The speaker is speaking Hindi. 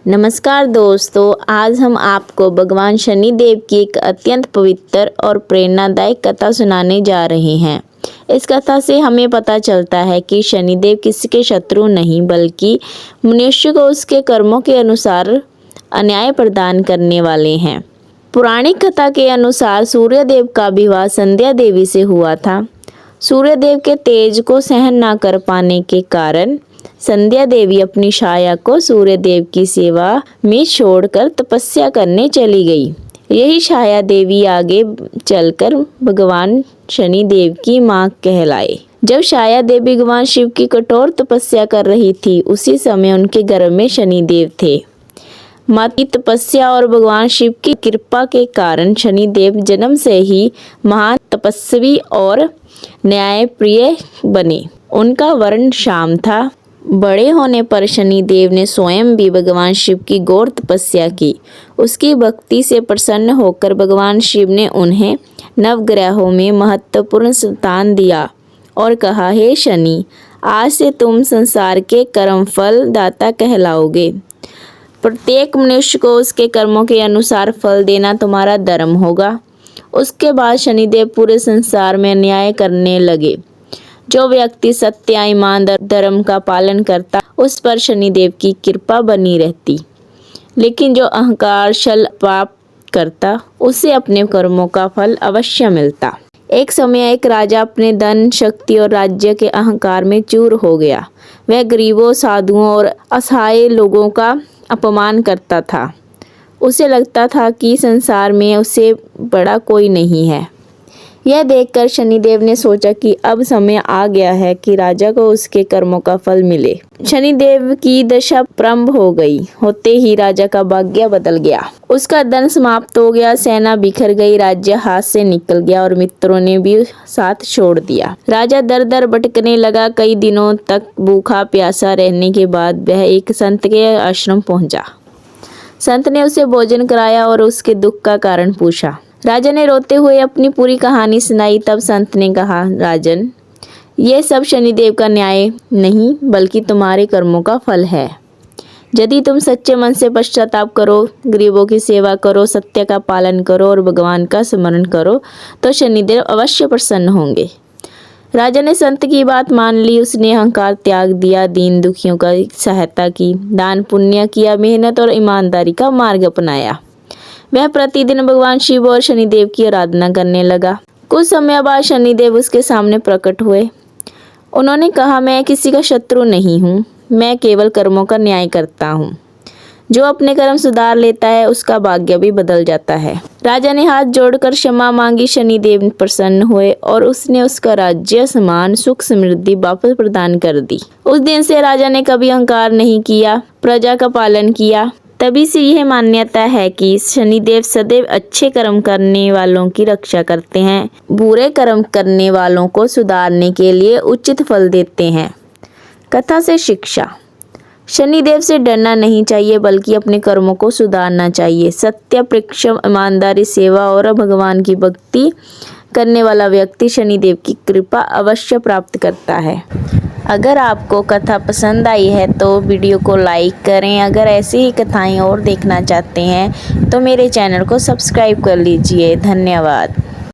नमस्कार दोस्तों, आज हम आपको भगवान शनिदेव की एक अत्यंत पवित्र और प्रेरणादायक कथा सुनाने जा रहे हैं। इस कथा से हमें पता चलता है कि शनिदेव किसी के शत्रु नहीं बल्कि मनुष्य को उसके कर्मों के अनुसार अन्याय प्रदान करने वाले हैं। पौराणिक कथा के अनुसार सूर्यदेव का विवाह संध्या देवी से हुआ था। सूर्यदेव के तेज को सहन न कर पाने के कारण संध्या देवी अपनी छाया को सूर्यदेव की सेवा में छोड़कर तपस्या करने चली गई। यही छाया देवी आगे चलकर भगवान शनिदेव की मां कहलाए। जब छाया देवी भगवान शिव की कठोर तपस्या कर रही थी, उसी समय उनके गर्भ में शनिदेव थे। मां की तपस्या और भगवान शिव की कृपा के कारण शनिदेव जन्म से ही महान तपस्वी और न्यायप्रिय बने। उनका वर्ण श्याम था। बड़े होने पर शनिदेव ने स्वयं भी भगवान शिव की घोर तपस्या की। उसकी भक्ति से प्रसन्न होकर भगवान शिव ने उन्हें नवग्रहों में महत्वपूर्ण स्थान दिया और कहा, हे शनि, आज से तुम संसार के कर्मफल दाता कहलाओगे। प्रत्येक मनुष्य को उसके कर्मों के अनुसार फल देना तुम्हारा धर्म होगा। उसके बाद शनिदेव पूरे संसार में न्याय करने लगे। जो व्यक्ति सत्य, ईमान, धर्म का पालन करता, उस पर शनिदेव की कृपा बनी रहती। लेकिन जो अहंकार, छल, पाप करता, उसे अपने कर्मों का फल अवश्य मिलता। एक समय एक राजा अपने धन, शक्ति और राज्य के अहंकार में चूर हो गया। वह गरीबों, साधुओं और असहाय लोगों का अपमान करता था। उसे लगता था कि संसार में उससे बड़ा कोई नहीं है। यह देखकर शनिदेव ने सोचा कि अब समय आ गया है कि राजा को उसके कर्मों का फल मिले। शनिदेव की दशा प्रारंभ हो गई। होते ही राजा का भाग्य बदल गया। उसका धन समाप्त हो गया, सेना बिखर गई, राज्य हाथ से निकल गया और मित्रों ने भी साथ छोड़ दिया। राजा दर दर भटकने लगा। कई दिनों तक भूखा प्यासा रहने के बाद वह एक संत के आश्रम पहुंचा। संत ने उसे भोजन कराया और उसके दुख का कारण पूछा। राजा ने रोते हुए अपनी पूरी कहानी सुनाई। तब संत ने कहा, राजन, ये सब शनिदेव का न्याय नहीं बल्कि तुम्हारे कर्मों का फल है। यदि तुम सच्चे मन से पश्चाताप करो, गरीबों की सेवा करो, सत्य का पालन करो और भगवान का स्मरण करो, तो शनिदेव अवश्य प्रसन्न होंगे। राजा ने संत की बात मान ली। उसने अहंकार त्याग दिया, दीन दुखियों का सहायता की, दान पुण्य किया, मेहनत और ईमानदारी का मार्ग अपनाया। वह प्रतिदिन भगवान शिव और शनिदेव की आराधना करने लगा। कुछ समय बाद शनिदेव उसके सामने प्रकट हुए। उन्होंने कहा, मैं किसी का शत्रु नहीं हूँ, मैं केवल कर्मों का न्याय करता हूँ। जो अपने कर्म सुधार लेता है, उसका भाग्य भी बदल जाता है। राजा ने हाथ जोड़कर क्षमा मांगी। शनिदेव प्रसन्न हुए और उसने उसका राज्य, सम्मान, सुख, समृद्धि वापस प्रदान कर दी। उस दिन से राजा ने कभी अहंकार नहीं किया, प्रजा का पालन किया। तभी से यह मान्यता है कि शनिदेव सदैव अच्छे कर्म करने वालों की रक्षा करते हैं, बुरे कर्म करने वालों को सुधारने के लिए उचित फल देते हैं। कथा से शिक्षा। शनिदेव से डरना नहीं चाहिए बल्कि अपने कर्मों को सुधारना चाहिए। सत्य, परिश्रम, ईमानदारी, सेवा और भगवान की भक्ति करने वाला व्यक्ति शनिदेव की कृपा अवश्य प्राप्त करता है। अगर आपको कथा पसंद आई है तो वीडियो को लाइक करें। अगर ऐसी ही कथाएं और देखना चाहते हैं तो मेरे चैनल को सब्सक्राइब कर लीजिए। धन्यवाद।